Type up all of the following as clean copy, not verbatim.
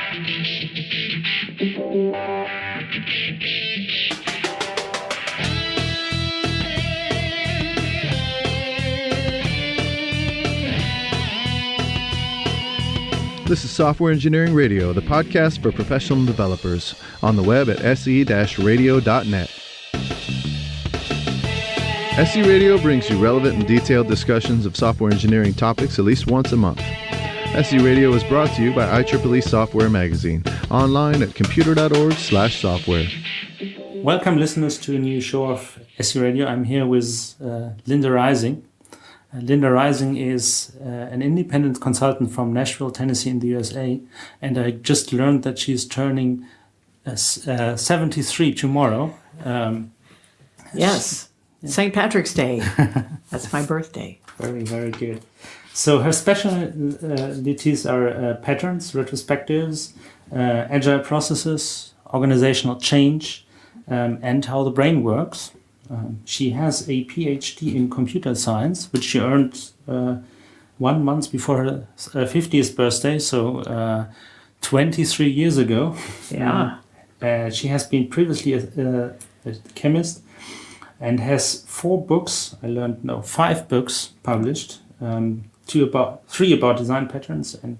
This is Software Engineering Radio, the podcast for professional developers, on the web at se-radio.net. SE Radio brings you relevant and detailed discussions of software engineering topics at least once a month. SE Radio is brought to you by IEEE Software Magazine, online at computer.org/software. Welcome, listeners, to a new show of SE Radio. I'm here with Linda Rising. Linda Rising is an independent consultant from Nashville, Tennessee in the USA, and I just learned that she's turning 73 tomorrow. Yes, St. Patrick's Day. That's my birthday. Very, very good. So her specialties are patterns, retrospectives, agile processes, organizational change, and how the brain works. She has a PhD in computer science, which she earned 1 month before her 50th birthday, so 23 years ago. Yeah. She has been previously a chemist and has 5 books published, 3 about design patterns, and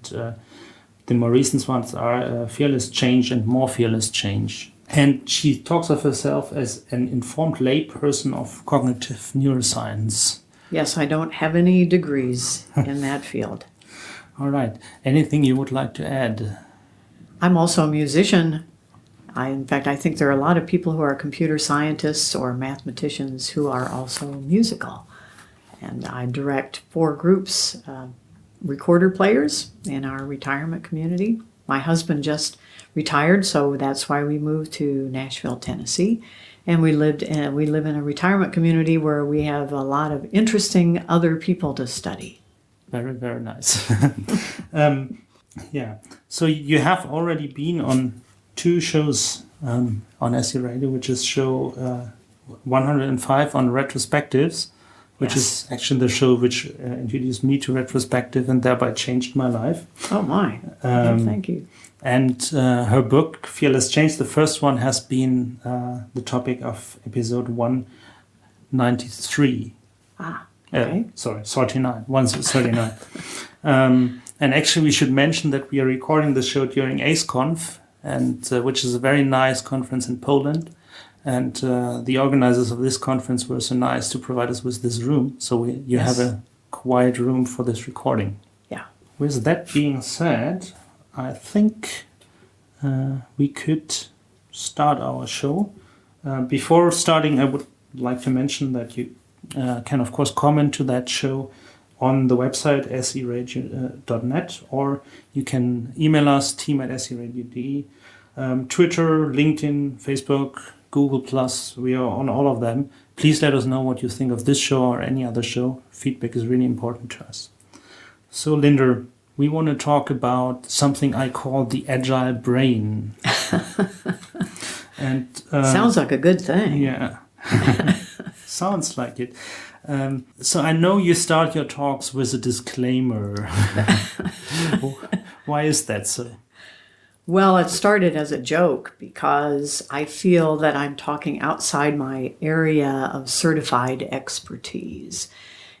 the more recent ones are Fearless Change and More Fearless Change. And she talks of herself as an informed layperson of cognitive neuroscience. Yes, I don't have any degrees in that field. All right. Anything you would like to add? I'm also a musician. In fact, I think there are a lot of people who are computer scientists or mathematicians who are also musical. And I direct 4 groups, recorder players in our retirement community. My husband just retired, so that's why we moved to Nashville, Tennessee. And we live in a retirement community where we have a lot of interesting other people to study. Very, very nice. Yeah. So you have already been on 2 shows on SE Radio, which is show 105 on retrospectives, which is actually the show which introduced me to retrospective and thereby changed my life. Oh my, thank you. And her book, Fearless Change, the first one, has been the topic of episode 193. Okay. 139. And actually we should mention that we are recording the show during AceConf, and which is a very nice conference in Poland. And the organizers of this conference were so nice to provide us with this room. So you have a quiet room for this recording. Yeah. With that being said, I think we could start our show. Before starting, I would like to mention that you can, of course, comment to that show on the website seradio.net, or you can email us, team@seradio.de, Twitter, LinkedIn, Facebook, Google+, we are on all of them. Please let us know what you think of this show or any other show. Feedback is really important to us. So, Linda, we want to talk about something I call the agile brain. And sounds like a good thing. Yeah, sounds like it. So I know you start your talks with a disclaimer. Why is that so? Well, it started as a joke because I feel that I'm talking outside my area of certified expertise.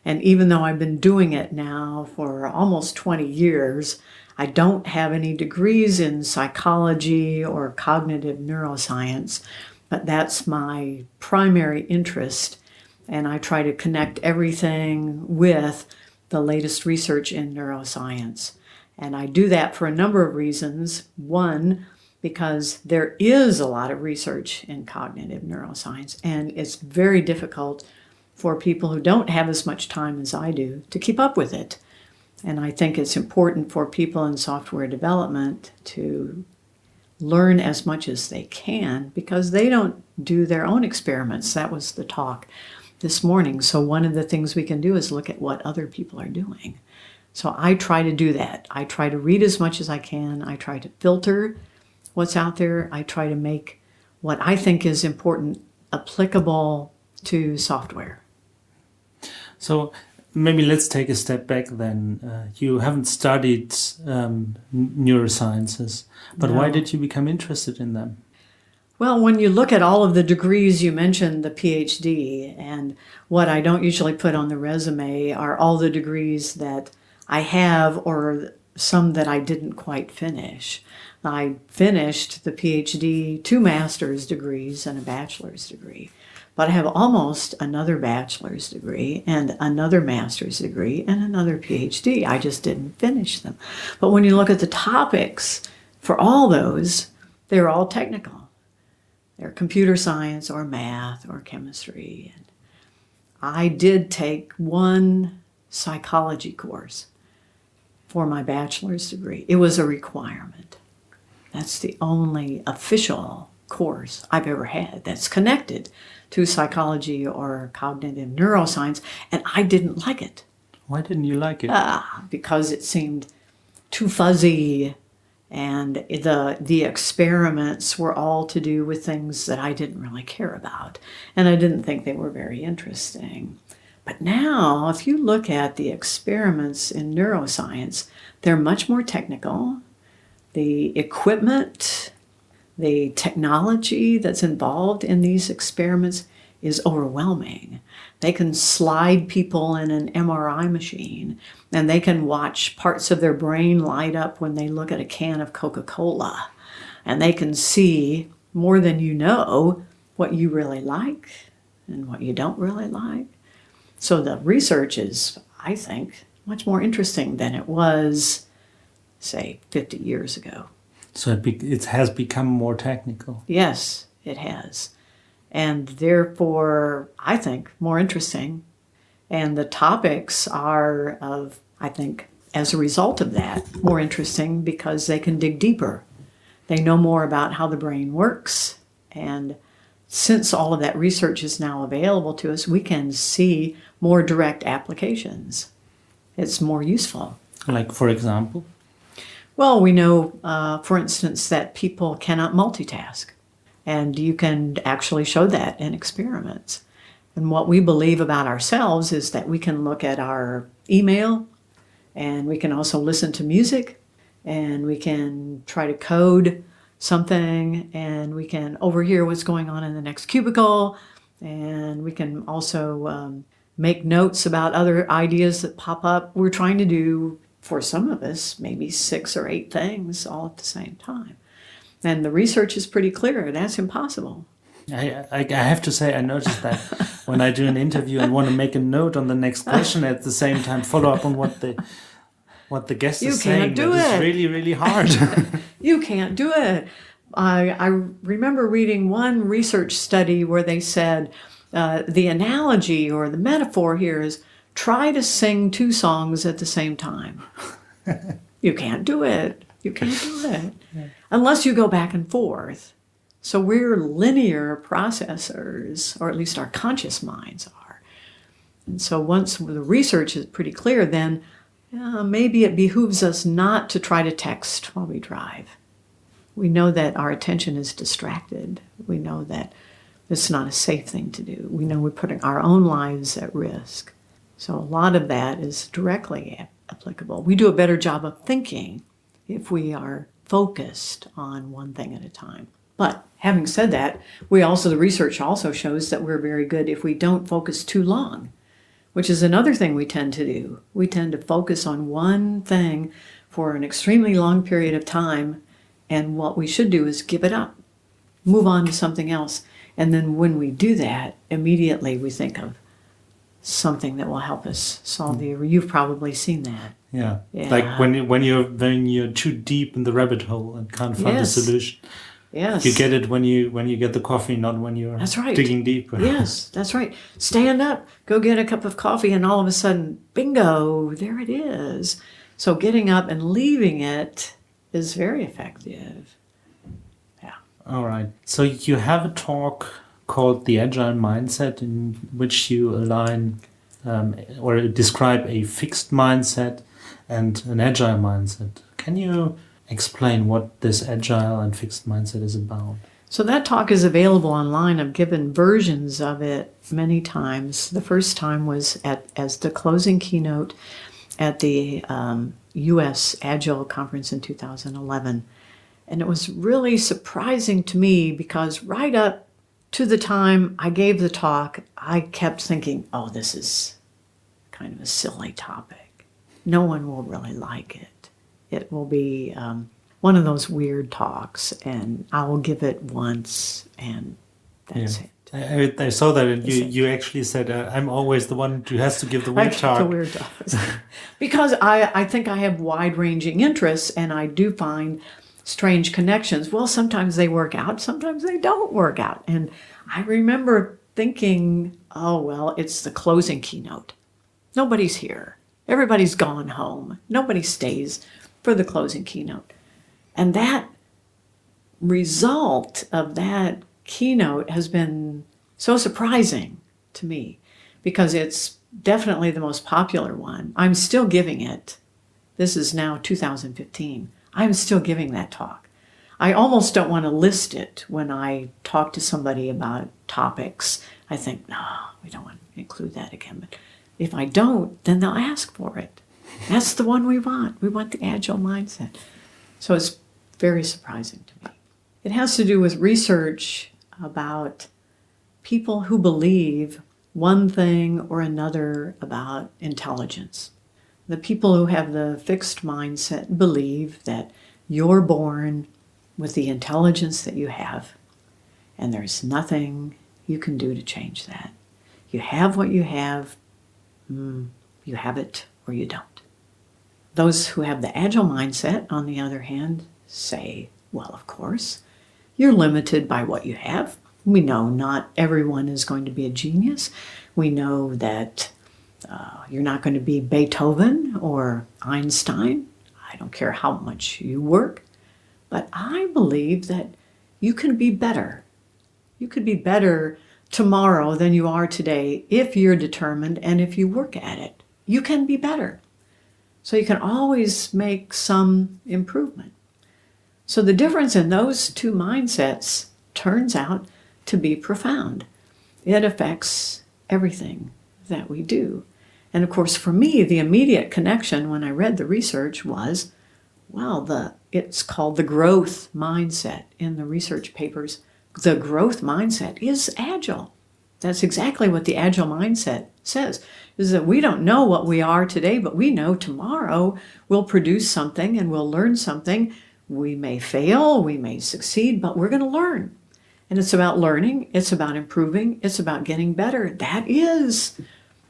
And even though I've been doing it now for almost 20 years, I don't have any degrees in psychology or cognitive neuroscience, but that's my primary interest. And I try to connect everything with the latest research in neuroscience. And I do that for a number of reasons. One, because there is a lot of research in cognitive neuroscience, and it's very difficult for people who don't have as much time as I do to keep up with it. And I think it's important for people in software development to learn as much as they can because they don't do their own experiments. That was the talk this morning. So one of the things we can do is look at what other people are doing. So I try to do that. I try to read as much as I can. I try to filter what's out there. I try to make what I think is important applicable to software. So maybe let's take a step back then. You haven't studied neurosciences, but why No. did you become interested in them? Well, when you look at all of the degrees you mentioned, the PhD, and what I don't usually put on the resume are all the degrees that I have or some that I didn't quite finish. I finished the PhD, 2 master's degrees and a bachelor's degree, but I have almost another bachelor's degree and another master's degree and another PhD. I just didn't finish them. But when you look at the topics for all those, they're all technical. They're computer science or math or chemistry. And I did take one psychology course for my bachelor's degree. It was a requirement. That's the only official course I've ever had that's connected to psychology or cognitive neuroscience, and I didn't like it. Why didn't you like it? Because it seemed too fuzzy, and the experiments were all to do with things that I didn't really care about, and I didn't think they were very interesting. But now, if you look at the experiments in neuroscience, they're much more technical. The equipment, the technology that's involved in these experiments is overwhelming. They can slide people in an MRI machine, and they can watch parts of their brain light up when they look at a can of Coca-Cola. And they can see more than you know what you really like and what you don't really like. So the research is, I think, much more interesting than it was, say, 50 years ago. So it has become more technical. Yes, it has. And therefore, I think, more interesting. And the topics are of, I think, as a result of that, more interesting because they can dig deeper. They know more about how the brain works. And since all of that research is now available to us, we can see more direct applications. It's more useful. Like, for example? Well, we know, for instance, that people cannot multitask. And you can actually show that in experiments. And what we believe about ourselves is that we can look at our email, and we can also listen to music, and we can try to code something, and we can overhear what's going on in the next cubicle, and we can also make notes about other ideas that pop up. We're trying to do, for some of us, maybe 6 or 8 things all at the same time. And the research is pretty clear. That's impossible. I have to say, I noticed that when I do an interview and want to make a note on the next question at the same time, follow up on what the guest is saying. You can't do it. It's really, really hard. You can't do it. I remember reading one research study where they said the analogy or the metaphor here is try to sing 2 songs at the same time. You can't do it. You can't do it. Unless you go back and forth. So we're linear processors, or at least our conscious minds are. And so once the research is pretty clear, then maybe it behooves us not to try to text while we drive. We know that our attention is distracted. We know that it's not a safe thing to do. We know we're putting our own lives at risk. So a lot of that is directly applicable. We do a better job of thinking if we are focused on one thing at a time. But having said that, the research also shows that we're very good if we don't focus too long, which is another thing we tend to do. We tend to focus on one thing for an extremely long period of time, and what we should do is give it up, move on to something else. And then when we do that, immediately we think of something that will help us solve you've probably seen that. Yeah. Like when you're too deep in the rabbit hole and can't find a solution. Yes. You get it when you get the coffee, not when you're digging deeper. Yes, that's right. Stand up, go get a cup of coffee, and all of a sudden, bingo, there it is. So getting up and leaving it is very effective. Yeah. All right. So you have a talk called the Agile Mindset, in which you align or describe a fixed mindset and an agile mindset. Can you explain what this agile and fixed mindset is about? So that talk is available online. I've given versions of it many times. The first time was as the closing keynote at the U.S. Agile Conference in 2011. And it was really surprising to me because right up to the time I gave the talk, I kept thinking, oh, this is kind of a silly topic. No one will really like it. It will be one of those weird talks, and I will give it once, and that's it. I saw that, and you actually said, I'm always the one who has to give the weird talk. The weird talks. Because I think I have wide-ranging interests, and I do find strange connections. Well, sometimes they work out, sometimes they don't work out. And I remember thinking, oh, well, it's the closing keynote. Nobody's here. Everybody's gone home. Nobody stays for the closing keynote. And that result of that keynote has been so surprising to me because it's definitely the most popular one. I'm still giving it. This is now 2015. I'm still giving that talk. I almost don't want to list it when I talk to somebody about topics. I think, no, we don't want to include that again. But if I don't, then they'll ask for it. That's the one we want. We want the Agile Mindset. So it's very surprising to me. It has to do with research about people who believe one thing or another about intelligence. The people who have the fixed mindset believe that you're born with the intelligence that you have, and there's nothing you can do to change that. You have what you have, you have it or you don't. Those who have the Agile Mindset, on the other hand, say, well, of course, you're limited by what you have. We know not everyone is going to be a genius. We know that you're not going to be Beethoven or Einstein. I don't care how much you work. But I believe that you can be better. You could be better tomorrow than you are today if you're determined and if you work at it. You can be better. So you can always make some improvement. So the difference in those two mindsets turns out to be profound. It affects everything that we do. And of course, for me, the immediate connection when I read the research was, well, it's called the growth mindset in the research papers. The growth mindset is agile. That's exactly what the Agile Mindset says, is that we don't know what we are today, but we know tomorrow we'll produce something and we'll learn something. We may fail, we may succeed, but we're going to learn. And it's about learning, it's about improving, it's about getting better. That is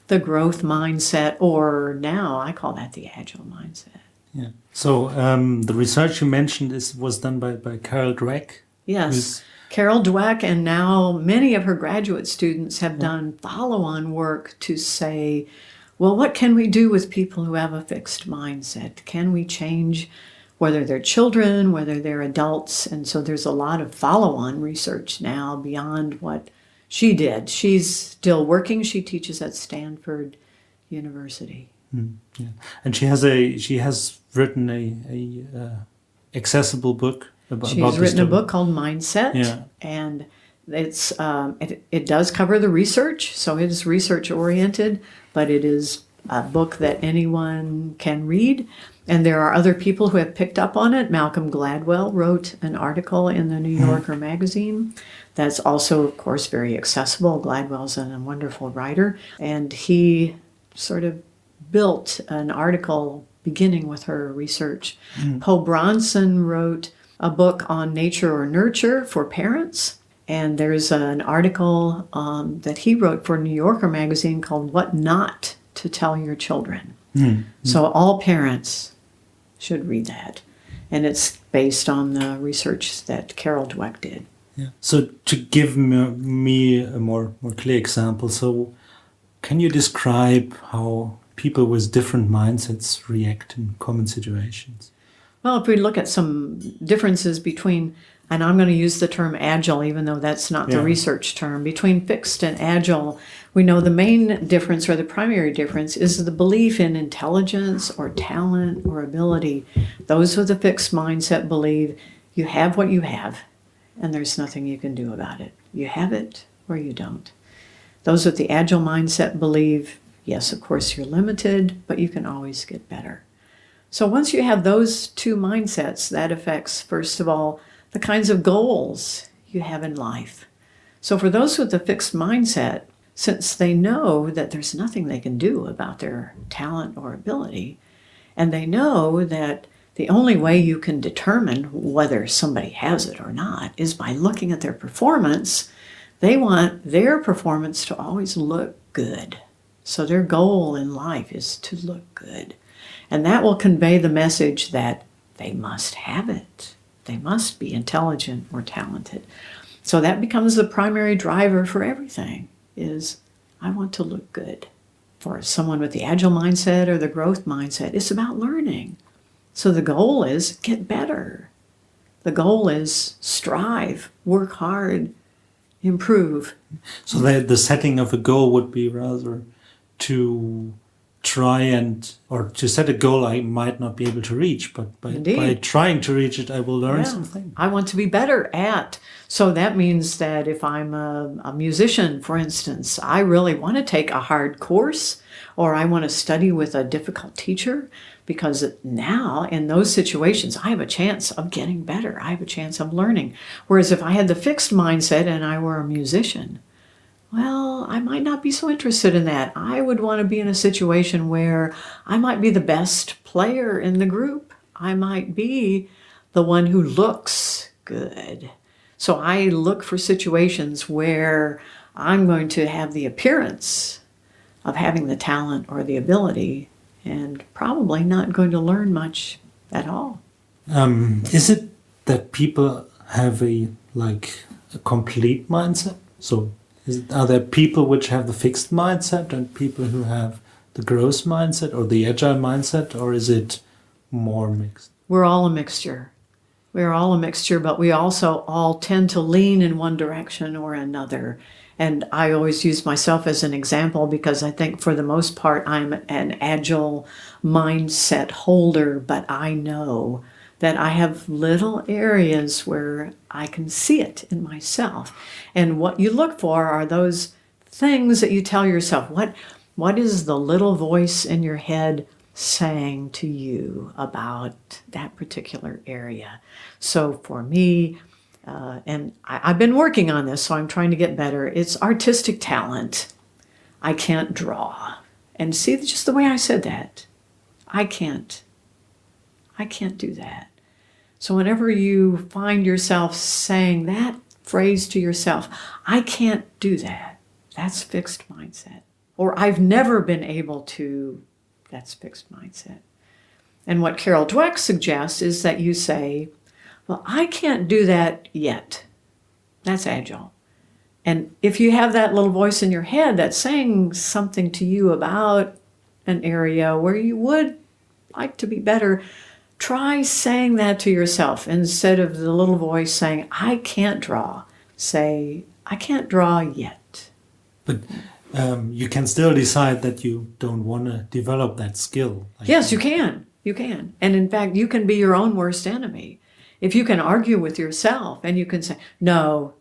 the growth mindset, or now I call that the Agile Mindset. Yeah. So the research you mentioned was done by Carol Dweck. Yes. Carol Dweck, and now many of her graduate students have done follow-on work to say, well, what can we do with people who have a fixed mindset? Can we change whether they're children, whether they're adults? And so there's a lot of follow-on research now beyond what she did. She's still working. She teaches at Stanford University. Yeah. And she has written a accessible book. She's written a book called Mindset, and it's it does cover the research, so it is research oriented, but it is a book that anyone can read. And there are other people who have picked up on it. Malcolm Gladwell wrote an article in the New Yorker magazine that's also, of course, very accessible. Gladwell's a wonderful writer, and he sort of built an article beginning with her research. Poe Bronson wrote a book on nature or nurture for parents. And there's an article that he wrote for New Yorker magazine called What Not to Tell Your Children. So all parents should read that. And it's based on the research that Carol Dweck did. Yeah. So to give me a more clear example, so can you describe how people with different mindsets react in common situations? Well, if we look at some differences between, and I'm going to use the term agile, even though that's not the research term, between fixed and agile, we know the main difference or the primary difference is the belief in intelligence or talent or ability. Those with a fixed mindset believe you have what you have, and there's nothing you can do about it. You have it or you don't. Those with the Agile mindset believe, yes, of course you're limited, but you can always get better. So once you have those two mindsets, that affects, first of all, the kinds of goals you have in life. So for those with a fixed mindset, since they know that there's nothing they can do about their talent or ability, and they know that the only way you can determine whether somebody has it or not is by looking at their performance, they want their performance to always look good. So their goal in life is to look good. And that will convey the message that they must have it. They must be intelligent or talented. So that becomes the primary driver for everything, is I want to look good. For someone with the Agile mindset or the growth mindset, it's about learning. So the goal is get better. The goal is strive, work hard, improve. So the setting of a goal would be rather to try or to set a goal I might not be able to reach, but by trying to reach it, I will learn something. I want to be better at. So that means that if I'm a musician, for instance, I really want to take a hard course, or I want to study with a difficult teacher, because now in those situations, I have a chance of getting better. I have a chance of learning. Whereas if I had the fixed mindset and I were a musician, well, I might not be so interested in that. I would want to be in a situation where I might be the best player in the group. I might be the one who looks good. So I look for situations where I'm going to have the appearance of having the talent or the ability, and probably not going to learn much at all. Is it that people have a complete mindset? So are there people which have the fixed mindset and people who have the growth mindset or the agile mindset, or is it more mixed? We're all a mixture. We're all a mixture, but we also all tend to lean in one direction or another. And I always use myself as an example because I think for the most part I'm an agile mindset holder, but I know that I have little areas where I can see it in myself. And what you look for are those things that you tell yourself. What is the little voice in your head saying to you about that particular area? So for me, and I've been working on this, so I'm trying to get better. It's artistic talent. I can't draw. And see, just the way I said that, I can't do that. So whenever you find yourself saying that phrase to yourself, I can't do that, that's fixed mindset. Or I've never been able to, that's fixed mindset. And what Carol Dweck suggests is that you say, well, I can't do that yet. That's agile. And if you have that little voice in your head that's saying something to you about an area where you would like to be better, try saying that to yourself instead of the little voice saying, I can't draw. Say, I can't draw yet. But you can still decide that you don't want to develop that skill. Yes, you can. You can. And in fact, you can be your own worst enemy. If you can argue with yourself and you can say, no,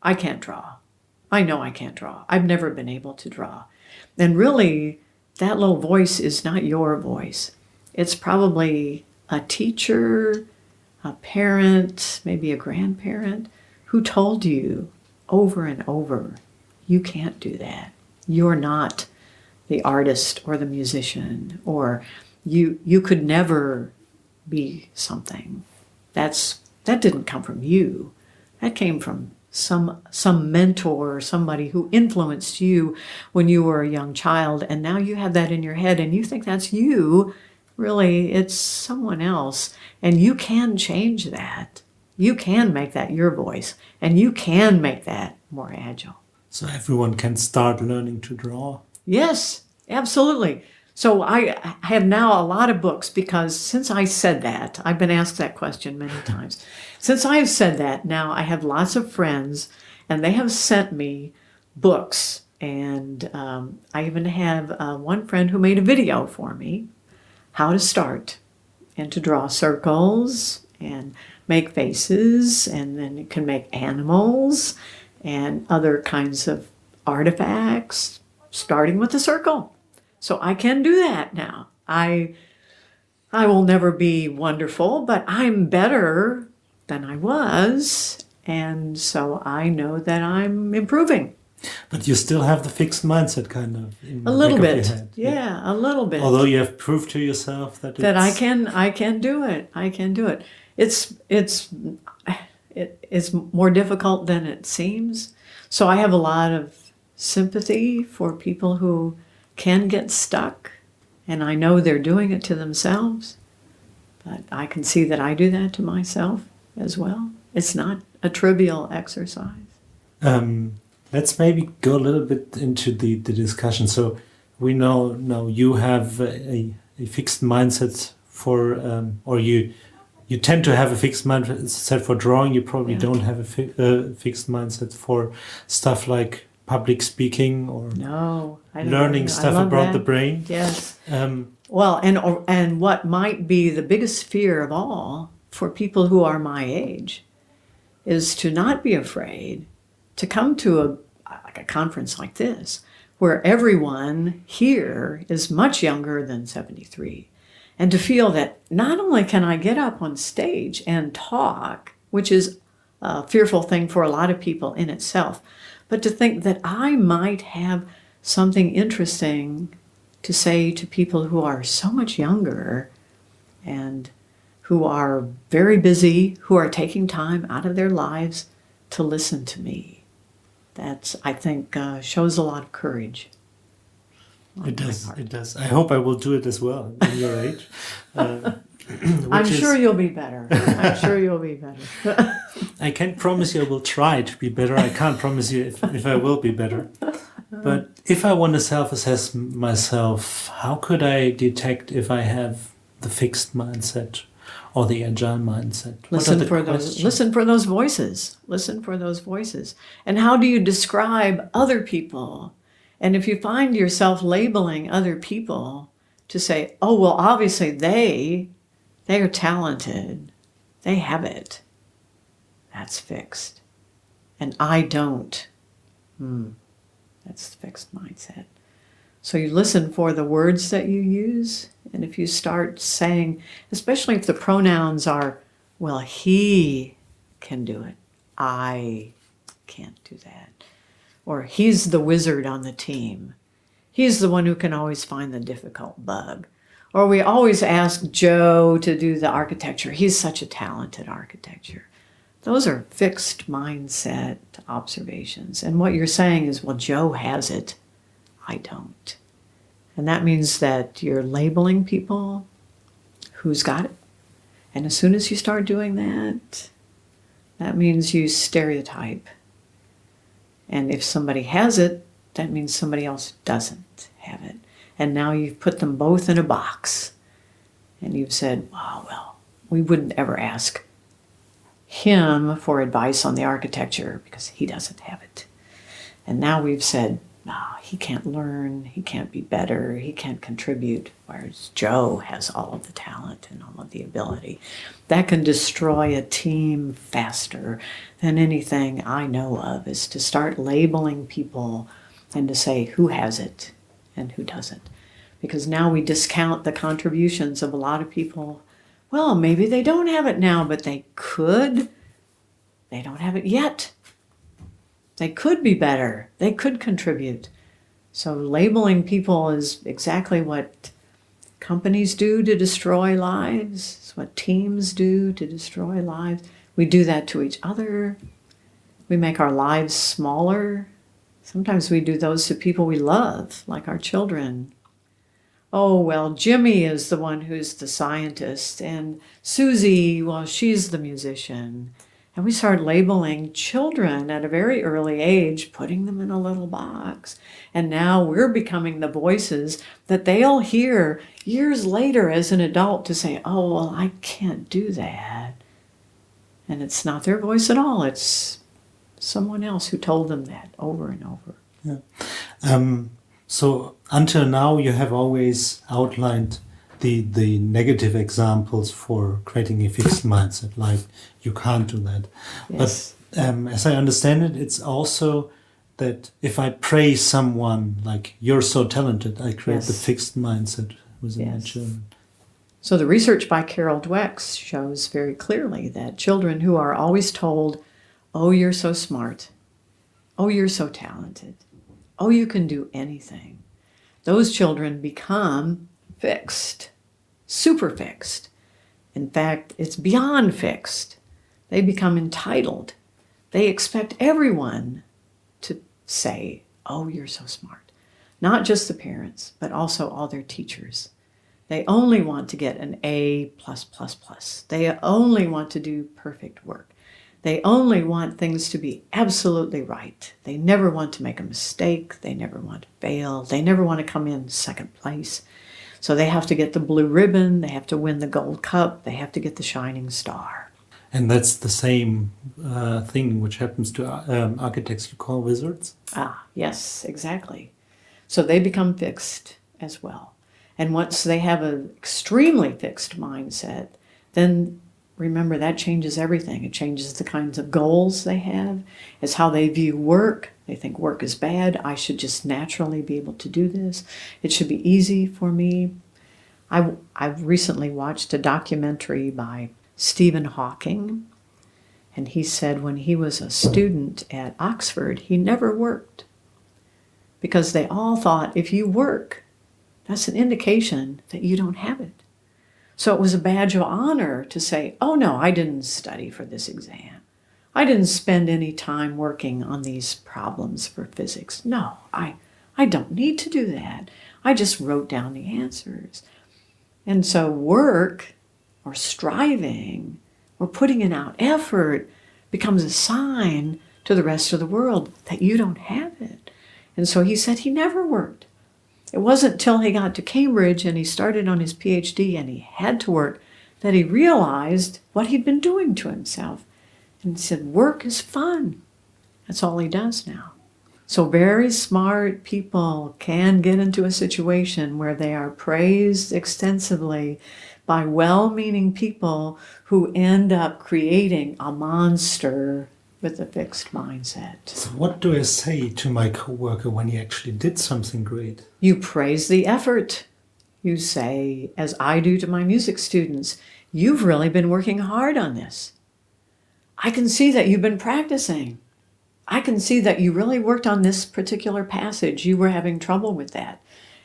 I can't draw. I know I can't draw. I've never been able to draw. And really, that little voice is not your voice. It's probably a teacher, a parent, maybe a grandparent who told you over and over, you can't do that. You're not the artist or the musician, or you could never be something. That didn't come from you. That came from some mentor or somebody who influenced you when you were a young child, and now you have that in your head and you think that's you. Really, it's someone else, and you can change that. You can make that your voice, and you can make that more agile. So everyone can start learning to draw? Yes, absolutely. So I have now a lot of books, because since I said that, I've been asked that question many times. Since I've said that, now I have lots of friends, and they have sent me books. And I even have one friend who made a video for me, how to start and to draw circles and make faces, and then it can make animals and other kinds of artifacts, starting with a circle. So I can do that now. I will never be wonderful, but I'm better than I was, and so I know that I'm improving. But you still have the fixed mindset kind of in A the little back of bit. your head. Yeah, a little bit. Although you have proved to yourself that I can do it. I can do it. It's more difficult than it seems. So I have a lot of sympathy for people who can get stuck, and I know they're doing it to themselves, but I can see that I do that to myself as well. It's not a trivial exercise. Let's maybe go a little bit into the discussion. So we know you have a fixed mindset for, or you tend to have a fixed mindset for drawing. You probably don't have a fixed mindset for stuff like public speaking or learning stuff about the brain. Yes. Well, and what might be the biggest fear of all for people who are my age is to not be afraid to come to a conference like this, where everyone here is much younger than 73, and to feel that not only can I get up on stage and talk, which is a fearful thing for a lot of people in itself, but to think that I might have something interesting to say to people who are so much younger and who are very busy, who are taking time out of their lives to listen to me. That, I think, shows a lot of courage. It does. I hope I will do it as well in your age. I'm sure you'll be better. I can't promise you I will try to be better. I can't promise you if I will be better. But if I want to self-assess myself, how could I detect if I have the fixed mindset or the agile mindset? Listen for those voices. Listen for those voices. And how do you describe other people? And if you find yourself labeling other people to say, oh, well, obviously they are talented. They have it. That's fixed. And I don't. That's the fixed mindset. So you listen for the words that you use. And if you start saying, especially if the pronouns are, well, he can do it. I can't do that. Or he's the wizard on the team. He's the one who can always find the difficult bug. Or we always ask Joe to do the architecture. He's such a talented architecture. Those are fixed mindset observations. And what you're saying is, well, Joe has it. I don't. And that means that you're labeling people who's got it. And as soon as you start doing that, that means you stereotype. And if somebody has it, that means somebody else doesn't have it. And now you've put them both in a box. And you've said, oh, well, we wouldn't ever ask him for advice on the architecture because he doesn't have it. And now we've said, he can't learn, he can't be better, he can't contribute, whereas Joe has all of the talent and all of the ability. That can destroy a team faster than anything I know of, is to start labeling people and to say who has it and who doesn't. Because now we discount the contributions of a lot of people. Well, maybe they don't have it now, but they could. They don't have it yet. They could be better. They could contribute. So labeling people is exactly what companies do to destroy lives. It's what teams do to destroy lives. We do that to each other. We make our lives smaller. Sometimes we do those to people we love, like our children. Oh, well, Jimmy is the one who's the scientist, and Susie, well, she's the musician. And we start labeling children at a very early age, putting them in a little box. And now we're becoming the voices that they'll hear years later as an adult to say, oh, well, I can't do that. And it's not their voice at all. It's someone else who told them that over and over. Yeah. So until now, you have always outlined the negative examples for creating a fixed mindset, like you can't do that. Yes. But as I understand it, it's also that if I praise someone like you're so talented, I create the fixed mindset within my children. So the research by Carol Dweck shows very clearly that children who are always told, oh, you're so smart, oh, you're so talented, oh, you can do anything, those children become fixed, super fixed. In fact, it's beyond fixed. They become entitled. They expect everyone to say, oh, you're so smart. Not just the parents, but also all their teachers. They only want to get an A+++. They only want to do perfect work. They only want things to be absolutely right. They never want to make a mistake. They never want to fail. They never want to come in second place. So they have to get the blue ribbon. They have to win the gold cup. They have to get the shining star. And that's the same thing which happens to architects you call wizards? Yes, exactly. So they become fixed as well. And once they have an extremely fixed mindset, then remember that changes everything. It changes the kinds of goals they have. It's how they view work. They think work is bad. I should just naturally be able to do this. It should be easy for me. I've recently watched a documentary by Stephen Hawking, and he said when he was a student at Oxford, he never worked because they all thought if you work, that's an indication that you don't have it. So it was a badge of honor to say, oh no, I didn't study for this exam. I didn't spend any time working on these problems for physics. No, I don't need to do that. I just wrote down the answers. And so work or striving or putting in out effort becomes a sign to the rest of the world that you don't have it. And so he said he never worked. It wasn't until he got to Cambridge and he started on his PhD and he had to work that he realized what he'd been doing to himself. And he said, work is fun. That's all he does now. So very smart people can get into a situation where they are praised extensively by well-meaning people who end up creating a monster with a fixed mindset. So what do I say to my coworker when he actually did something great? You praise the effort. You say, as I do to my music students, you've really been working hard on this. I can see that you've been practicing. I can see that you really worked on this particular passage. You were having trouble with that.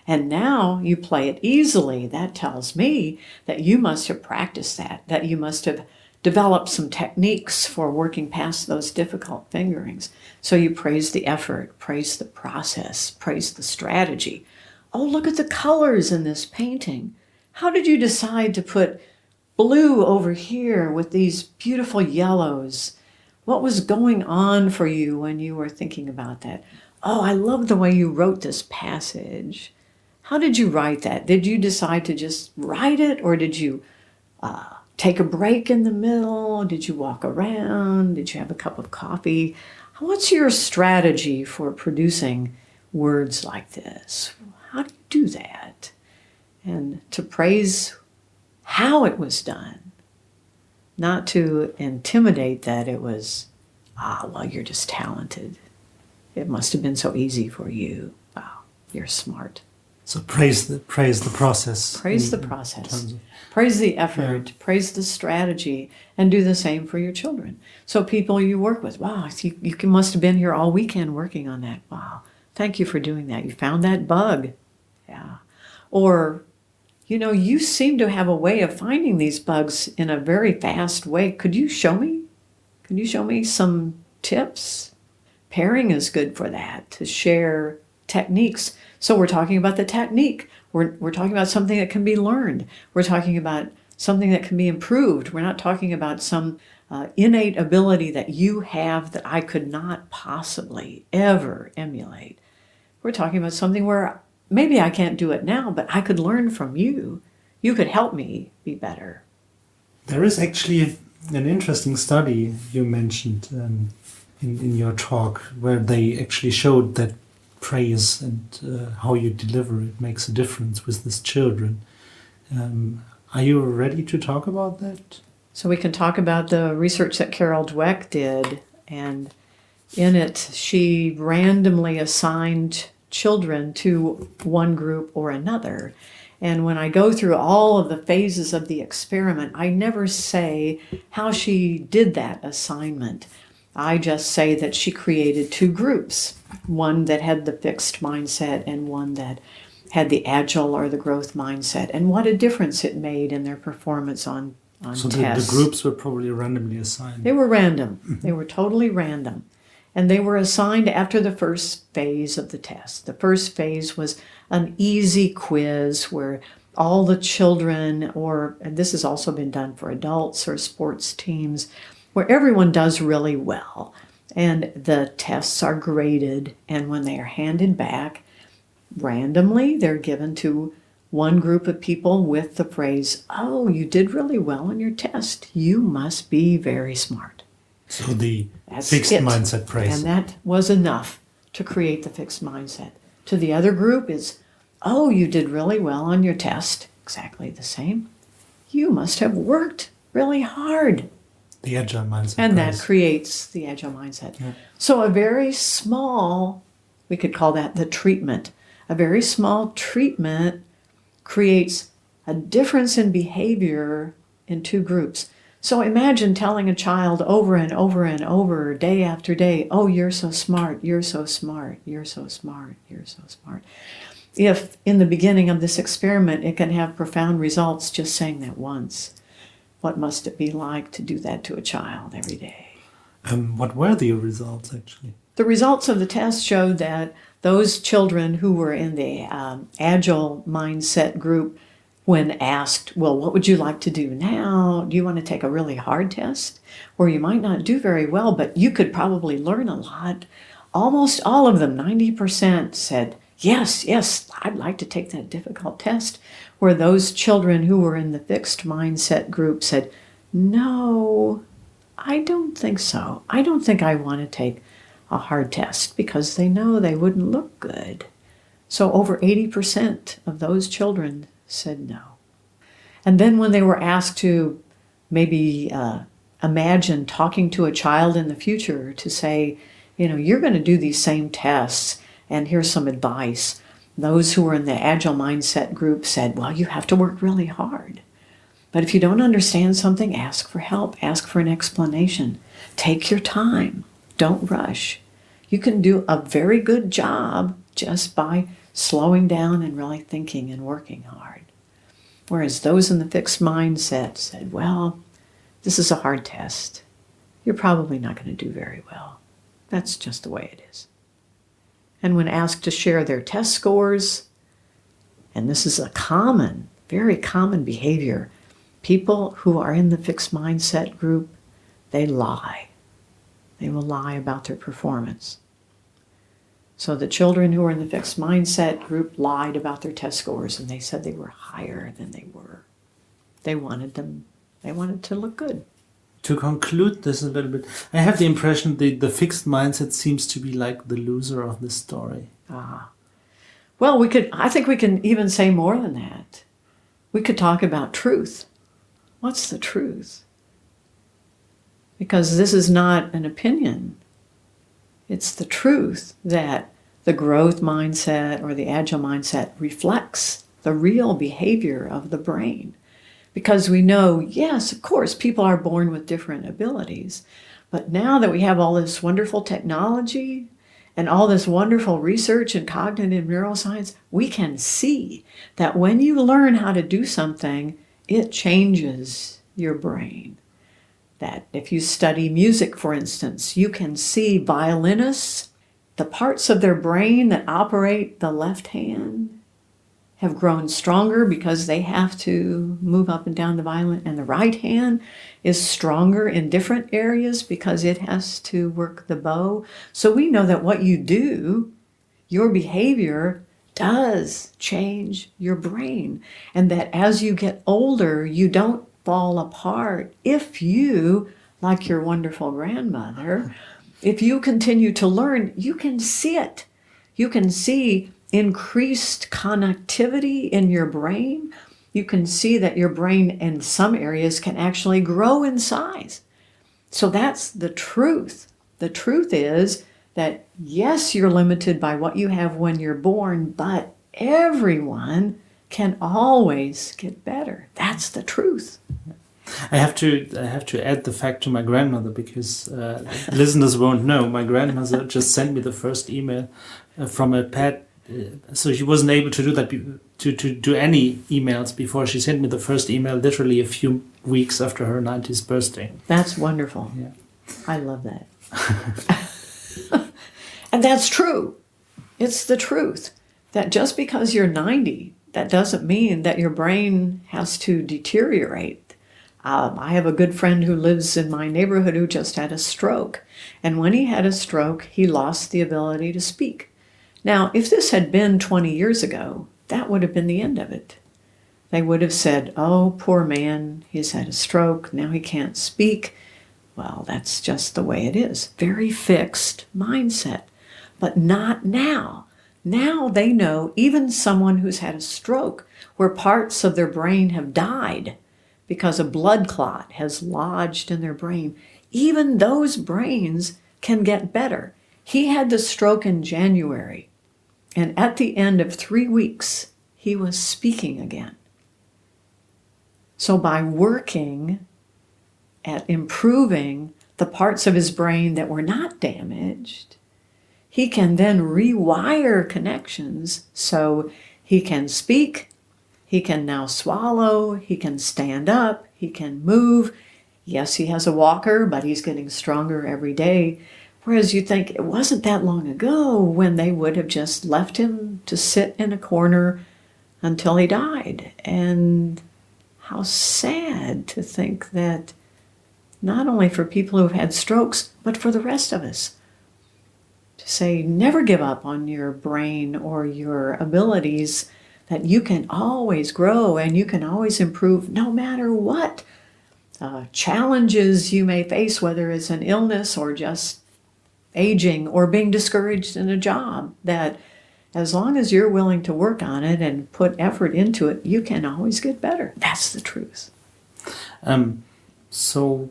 And now you play it easily. That tells me that you must have practiced that you must have developed some techniques for working past those difficult fingerings. So you praise the effort, praise the process, praise the strategy. Oh, look at the colors in this painting. How did you decide to put blue over here with these beautiful yellows? What was going on for you when you were thinking about that? Oh, I love the way you wrote this passage. How did you write that? Did you decide to just write it, or did you take a break in the middle? Did you walk around? Did you have a cup of coffee? What's your strategy for producing words like this? How do you do that? And to praise how it was done, not to intimidate that it was, well, you're just talented. It must have been so easy for you. Wow, you're smart. So praise the process. Praise the process. Praise the effort. Praise the strategy. And do the same for your children. So people you work with, wow, you must have been here all weekend working on that. Wow, thank you for doing that. You found that bug. Yeah. Or, you seem to have a way of finding these bugs in a very fast way. Could you show me? Could you show me some tips? Pairing is good for that, to share techniques. So we're talking about the technique. We're talking about something that can be learned. We're talking about something that can be improved. We're not talking about some innate ability that you have that I could not possibly ever emulate. We're talking about something where maybe I can't do it now, but I could learn from you. You could help me be better. There is actually an interesting study you mentioned in your talk where they actually showed that praise and how you deliver it makes a difference with these children. Are you ready to talk about that? So we can talk about the research that Carol Dweck did, and in it she randomly assigned children to one group or another. And when I go through all of the phases of the experiment, I never say how she did that assignment. I just say that she created two groups, one that had the fixed mindset and one that had the agile or the growth mindset, and what a difference it made in their performance on So tests. the groups were probably randomly assigned. They were random. They were totally random. And they were assigned after the first phase of the test. The first phase was an easy quiz where all the children, and this has also been done for adults or sports teams, where everyone does really well. And the tests are graded, and when they are handed back, randomly, they're given to one group of people with the phrase, "Oh, you did really well on your test. You must be very smart." So the That's fixed it. mindset praise. And that was enough to create the fixed mindset. To the other group is, "Oh, you did really well on your test." Exactly the same. "You must have worked really hard." The agile mindset And praise. that creates the agile mindset. Yeah. So a very small, we could call that the treatment. A very small treatment creates a difference in behavior in two groups. So imagine telling a child over and over and over, day after day, "Oh, you're so smart, you're so smart, you're so smart, you're so smart." If in the beginning of this experiment it can have profound results just saying that once, what must it be like to do that to a child every day? What were the results, actually? The results of the test showed that those children who were in the Agile Mindset group, when asked, "Well, what would you like to do now? Do you want to take a really hard test where you might not do very well, but you could probably learn a lot?" Almost all of them, 90%, said, yes, I'd like to take that difficult test. Where those children who were in the fixed mindset group said, "No, I don't think so. I don't think I want to take a hard test," because they know they wouldn't look good. So over 80% of those children said no. And then when they were asked to maybe imagine talking to a child in the future to say, "You're going to do these same tests, and here's some advice." Those who were in the Agile Mindset group said, "Well, you have to work really hard. But if you don't understand something, ask for help, ask for an explanation. Take your time. Don't rush. You can do a very good job just by slowing down and really thinking and working hard." Whereas those in the fixed mindset said, "Well, this is a hard test. You're probably not going to do very well. That's just the way it is." And when asked to share their test scores, and this is a common, very common behavior, people who are in the fixed mindset group, they lie. They will lie about their performance. So the children who were in the fixed mindset group lied about their test scores, and they said they were higher than they were. They wanted to look good. To conclude this a little bit, I have the impression that the fixed mindset seems to be like the loser of this story. Well, I think we can even say more than that. We could talk about truth. What's the truth? Because this is not an opinion. It's the truth that the growth mindset or the agile mindset reflects the real behavior of the brain. Because we know, yes, of course, people are born with different abilities. But now that we have all this wonderful technology and all this wonderful research in cognitive neuroscience, we can see that when you learn how to do something, it changes your brain. That if you study music, for instance, you can see violinists, the parts of their brain that operate the left hand have grown stronger because they have to move up and down the violin, and the right hand is stronger in different areas because it has to work the bow. So we know that what you do, your behavior, does change your brain, and that as you get older, you don't fall apart if you, like your wonderful grandmother, if you continue to learn, you can see it. You can see increased connectivity in your brain you can see that your brain in some areas can actually grow in size. So that's the truth. The truth is that, yes, you're limited by what you have when you're born, but everyone can always get better. That's the truth. I have to add the fact to my grandmother, because listeners won't know. My grandmother just sent me the first email from a pet. So she wasn't able to do that, to do any emails before she sent me the first email literally a few weeks after her 90th birthday. That's wonderful. Yeah. I love that. And that's true. It's the truth that just because you're 90, that doesn't mean that your brain has to deteriorate. I have a good friend who lives in my neighborhood who just had a stroke. And when he had a stroke, he lost the ability to speak. Now, if this had been 20 years ago, that would have been the end of it. They would have said, oh, poor man, he's had a stroke, now he can't speak. Well, that's just the way it is. Very fixed mindset. But not now. Now they know even someone who's had a stroke, where parts of their brain have died because a blood clot has lodged in their brain, even those brains can get better. He had the stroke in January, and at the end of 3 weeks, he was speaking again. So by working at improving the parts of his brain that were not damaged, he can then rewire connections so he can speak, he can now swallow, he can stand up, he can move. Yes, he has a walker, but he's getting stronger every day. Whereas you think it wasn't that long ago when they would have just left him to sit in a corner until he died. And how sad to think that not only for people who have had strokes, but for the rest of us. To say, never give up on your brain or your abilities, that you can always grow and you can always improve no matter what challenges you may face, whether it's an illness or just aging or being discouraged in a job, that as long as you're willing to work on it and put effort into it, you can always get better. That's the truth. So,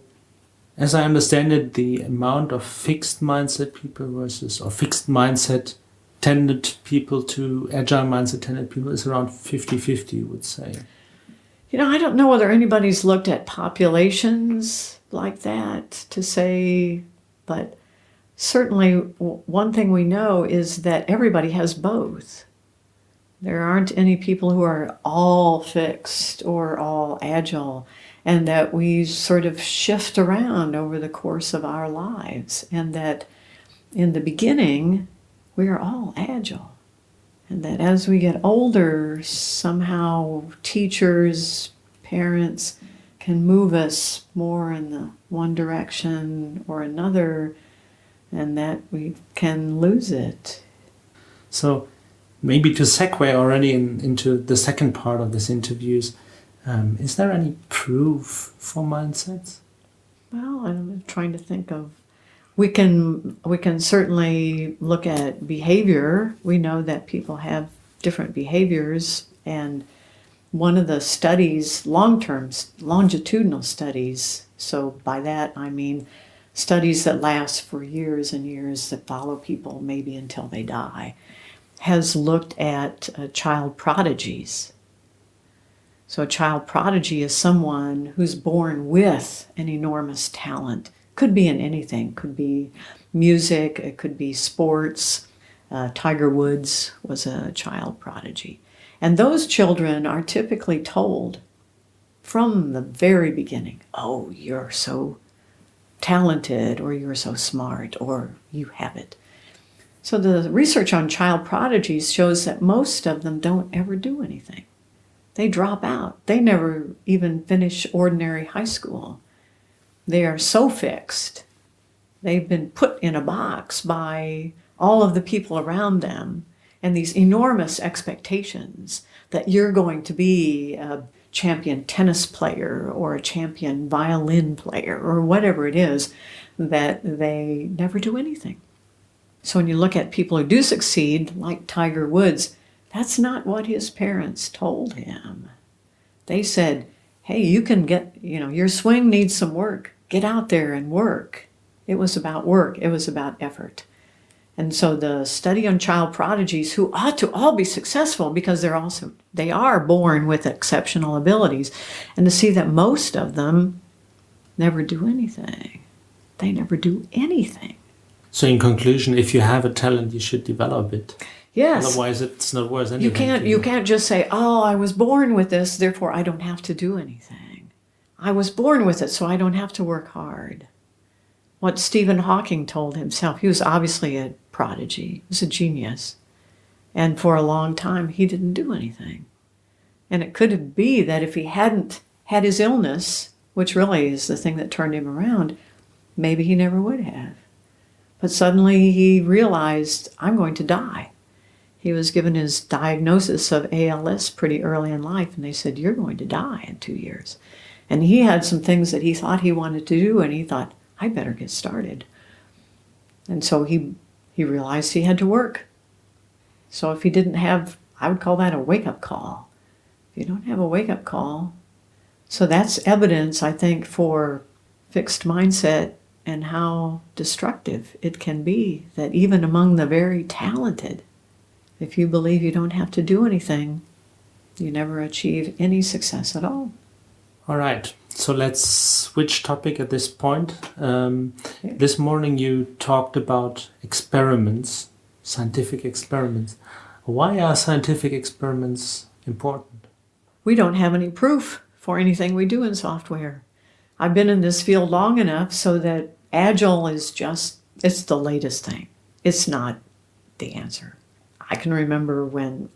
as I understand it, the amount of fixed mindset people or fixed mindset tended people to agile mindset tended people is around 50-50, you would say. You know, I don't know whether anybody's looked at populations like that to say, but certainly one thing we know is that everybody has both. There aren't any people who are all fixed or all agile, and that we sort of shift around over the course of our lives, and that in the beginning, we are all agile. And that as we get older, somehow teachers, parents can move us more in the one direction or another, and that we can lose it. So maybe to segue already into the second part of this interview, is there any proof for mindsets? Well, I'm trying to think of. We can certainly look at behavior. We know that people have different behaviors, and one of the studies, long-term, longitudinal studies, so by that I mean studies that last for years and years, that follow people maybe until they die, has looked at child prodigies. So a child prodigy is someone who's born with an enormous talent. Could be in anything. Could be music. It could be sports. Tiger Woods was a child prodigy. And those children are typically told from the very beginning, oh, you're so talented, or you're so smart, or you have it. So the research on child prodigies shows that most of them don't ever do anything. They drop out. They never even finish ordinary high school. They are so fixed. They've been put in a box by all of the people around them and these enormous expectations that you're going to be a champion tennis player or a champion violin player or whatever it is, that they never do anything. So when you look at people who do succeed, like Tiger Woods, that's not what his parents told him. They said, hey, you can get, your swing needs some work. Get out there and work. It was about work. It was about effort. And so the study on child prodigies, who ought to all be successful because they are born with exceptional abilities, and to see that most of them never do anything. They never do anything. So in conclusion, if you have a talent, you should develop it. Yes. Otherwise, it's not worth anything. You can't just say, oh, I was born with this, therefore I don't have to do anything. I was born with it, so I don't have to work hard. What Stephen Hawking told himself, he was obviously a prodigy. He was a genius. And for a long time, he didn't do anything. And it could be that if he hadn't had his illness, which really is the thing that turned him around, maybe he never would have. But suddenly he realized, I'm going to die. He was given his diagnosis of ALS pretty early in life, and they said, you're going to die in 2 years. And he had some things that he thought he wanted to do, and he thought, I better get started. And so he realized he had to work. So if he didn't have, I would call that a wake-up call. If you don't have a wake-up call, so that's evidence, I think, for fixed mindset and how destructive it can be, that even among the very talented, if you believe you don't have to do anything, you never achieve any success at all. All right. So let's switch topic at this point. This morning you talked about experiments, scientific experiments. Why are scientific experiments important? We don't have any proof for anything we do in software. I've been in this field long enough so that Agile is it's the latest thing. It's not the answer. I can remember when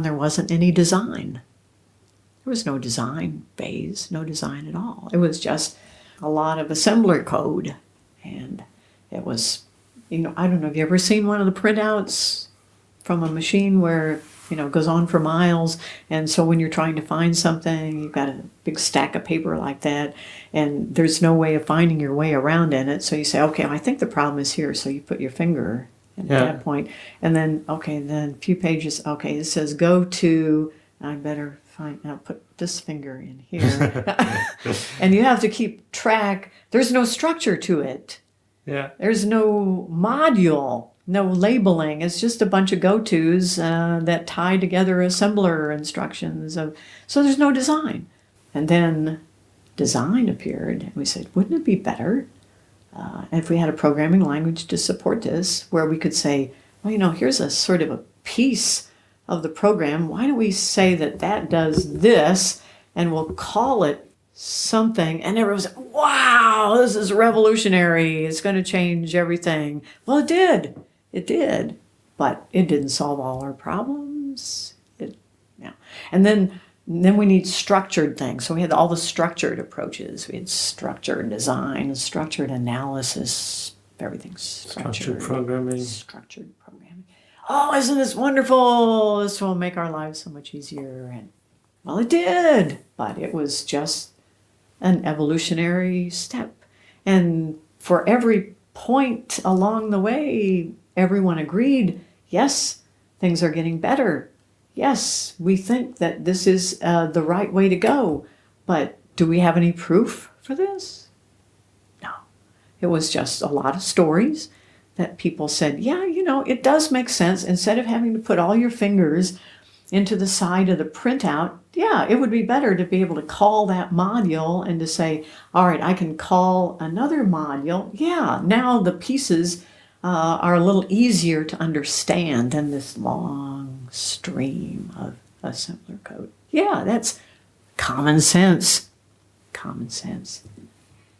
there wasn't any design. There was no design phase, no design at all. It was just a lot of assembler code. And it was, I don't know, have you ever seen one of the printouts from a machine where, it goes on for miles? And so when you're trying to find something, you've got a big stack of paper like that, and there's no way of finding your way around in it. So you say, okay, I think the problem is here. So you put your finger at that point. And then, then a few pages, it says go to, I better I'll put this finger in here. And you have to keep track. There's no structure to it. Yeah. There's no module, no labeling. It's just a bunch of go-tos that tie together assembler instructions. So there's no design. And then design appeared. And we said, wouldn't it be better if we had a programming language to support this, where we could say, well, here's a sort of a piece of the program. Why don't we say that does this, and we'll call it something? And everyone's like, wow, this is revolutionary. It's going to change everything. Well, it did. It did. But it didn't solve all our problems. And then we need structured things. So we had all the structured approaches. We had structured design, structured analysis, everything's structured programming. Structured programming. Oh, isn't this wonderful? This will make our lives so much easier. And well, it did, but it was just an evolutionary step. And for every point along the way, everyone agreed, yes, things are getting better. Yes, we think that this is the right way to go. But do we have any proof for this? No. It was just a lot of stories that people said, yeah, it does make sense. Instead of having to put all your fingers into the side of the printout, yeah, it would be better to be able to call that module and to say, all right, I can call another module. Yeah, now the pieces are a little easier to understand than this long stream of assembler code. Yeah, that's common sense. Common sense.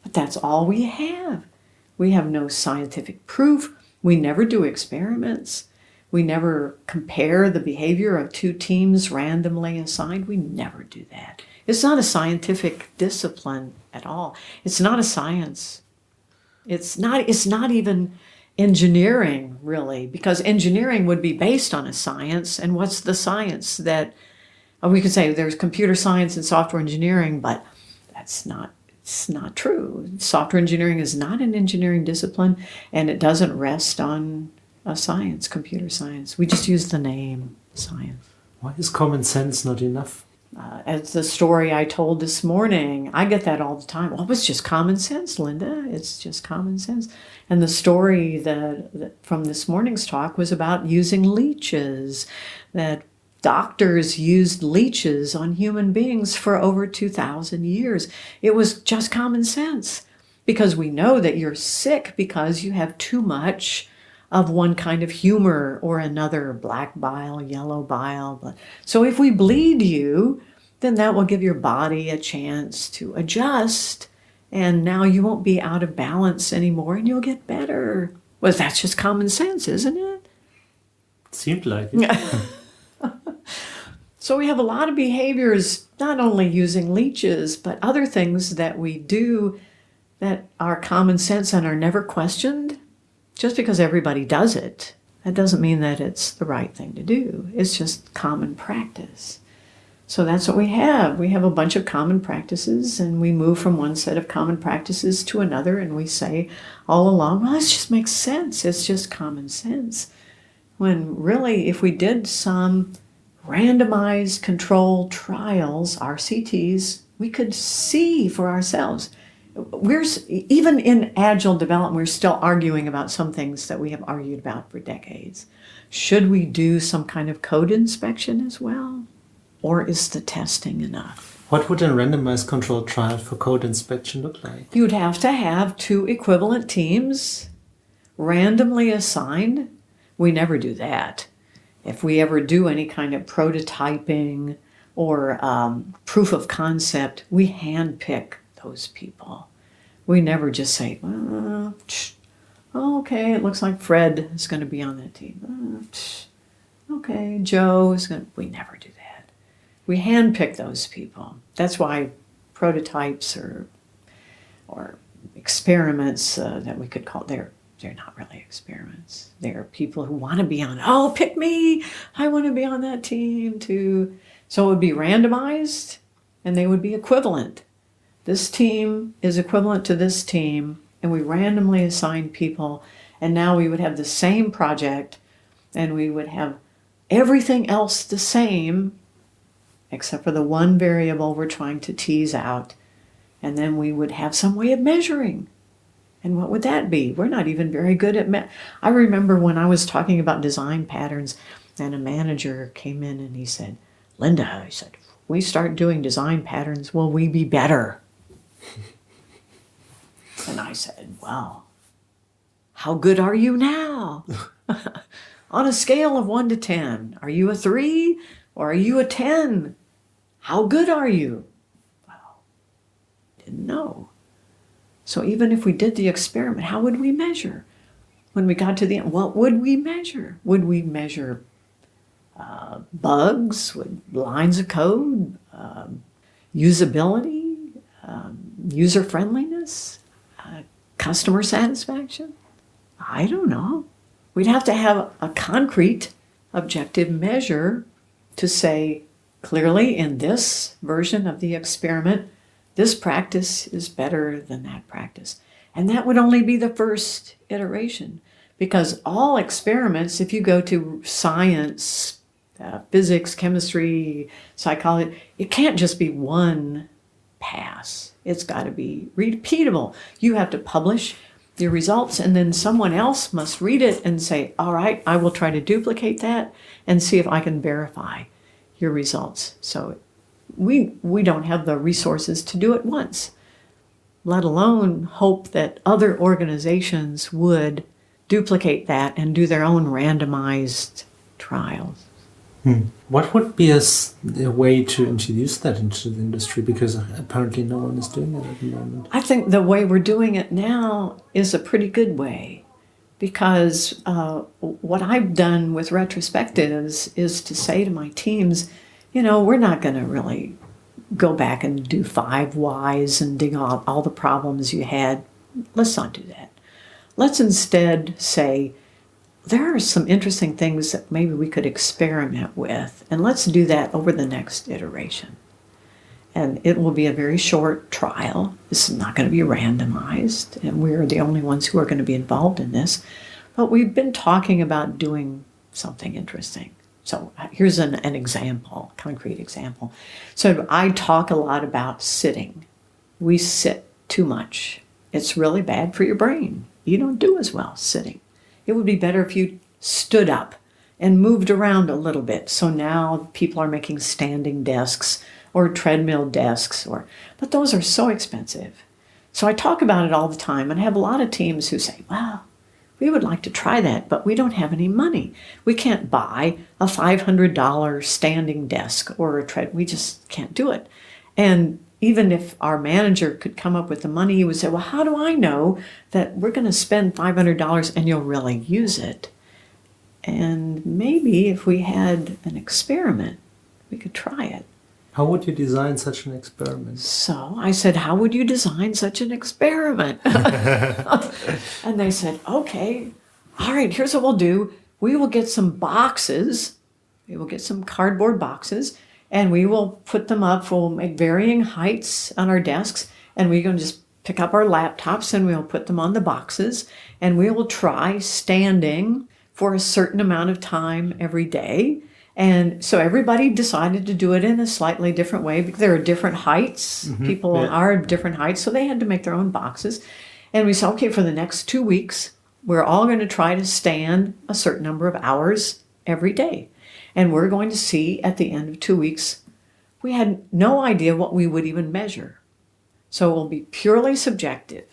But that's all we have. We have no scientific proof. We never do experiments. We never compare the behavior of two teams randomly assigned. We never do that. It's not a scientific discipline at all. It's not a science. It's not even engineering, really, because engineering would be based on a science. And what's the science that we could say there's computer science and software engineering, but it's not true. Software engineering is not an engineering discipline, and it doesn't rest on a science, computer science. We just use the name science. Why is common sense not enough? As the story I told this morning, I get that all the time. Well, it's just common sense, Linda. It's just common sense. And the story that from this morning's talk was about using leeches, that doctors used leeches on human beings for over 2,000 years. It was just common sense, because we know that you're sick because you have too much of one kind of humor or another, black bile, yellow bile. So if we bleed you, then that will give your body a chance to adjust, and now you won't be out of balance anymore and you'll get better. Well, that's just common sense, isn't it? Seemed like it. So we have a lot of behaviors, not only using leeches, but other things that we do that are common sense and are never questioned. Just because everybody does it, that doesn't mean that it's the right thing to do. It's just common practice. So that's what we have. We have a bunch of common practices, and we move from one set of common practices to another, and we say all along, well, this just makes sense. It's just common sense. When really, if we did some randomized controlled trials, RCTs, we could see for ourselves. Even in Agile development, we're still arguing about some things that we have argued about for decades. Should we do some kind of code inspection as well? Or is the testing enough? What would a randomized controlled trial for code inspection look like? You'd have to have 2 equivalent teams randomly assigned. We never do that. If we ever do any kind of prototyping or proof of concept, we handpick those people. We never just say, okay, it looks like Fred is going to be on that team. Okay, Joe is going to... We never do that. We handpick those people. That's why prototypes or experiments that we could call, they're not really experiments. They're people who want to be on, pick me, I want to be on that team too. So it would be randomized, and they would be equivalent. This team is equivalent to this team, and we randomly assign people, and now we would have the same project, and we would have everything else the same, except for the one variable we're trying to tease out, and then we would have some way of measuring. And what would that be? We're not even very good at I remember when I was talking about design patterns, and a manager came in and he said, Linda, he said, if we start doing design patterns, will we be better? And I said, well, how good are you now? On a scale of 1 to 10, are you a 3 or are you a 10? How good are you? Well, didn't know. So even if we did the experiment, how would we measure? When we got to the end, what would we measure? Would we measure bugs, lines of code, usability, user friendliness, customer satisfaction? I don't know. We'd have to have a concrete objective measure to say clearly in this version of the experiment, this practice is better than that practice. And that would only be the first iteration, because all experiments, if you go to science, physics, chemistry, psychology, it can't just be one pass. It's got to be repeatable. You have to publish your results, and then someone else must read it and say, all right, I will try to duplicate that and see if I can verify your results. So we don't have the resources to do it once, let alone hope that other organizations would duplicate that and do their own randomized trials. What would be a way to introduce that into the industry? Because apparently no one is doing it at the moment. I think the way we're doing it now is a pretty good way, because what I've done with retrospectives is to say to my teams, we're not going to really go back and do 5 whys and dig out all the problems you had. Let's not do that. Let's instead say, there are some interesting things that maybe we could experiment with, and let's do that over the next iteration. And it will be a very short trial. This is not going to be randomized, and we're the only ones who are going to be involved in this. But we've been talking about doing something interesting. So here's an example, concrete example. So I talk a lot about sitting. We sit too much. It's really bad for your brain. You don't do as well sitting. It would be better if you stood up and moved around a little bit. So now people are making standing desks or treadmill desks, but those are so expensive. So I talk about it all the time, and I have a lot of teams who say, well, we would like to try that, but we don't have any money. We can't buy a $500 standing desk or a tread. We just can't do it. And even if our manager could come up with the money, he would say, well, how do I know that we're going to spend $500 and you'll really use it? And maybe if we had an experiment, we could try it. How would you design such an experiment? So I said, how would you design such an experiment? And they said, okay, all right, here's what we'll do. We will get some boxes. We will get some cardboard boxes, and we will put them up. We'll make varying heights on our desks, and we're going to just pick up our laptops, and we'll put them on the boxes, and we will try standing for a certain amount of time every day. And so everybody decided to do it in a slightly different way because there are different heights. People are different heights, so they had to make their own boxes. And we said, okay, for the next 2 weeks, we're all going to try to stand a certain number of hours every day. And we're going to see at the end of 2 weeks, we had no idea what we would even measure. So it will be purely subjective,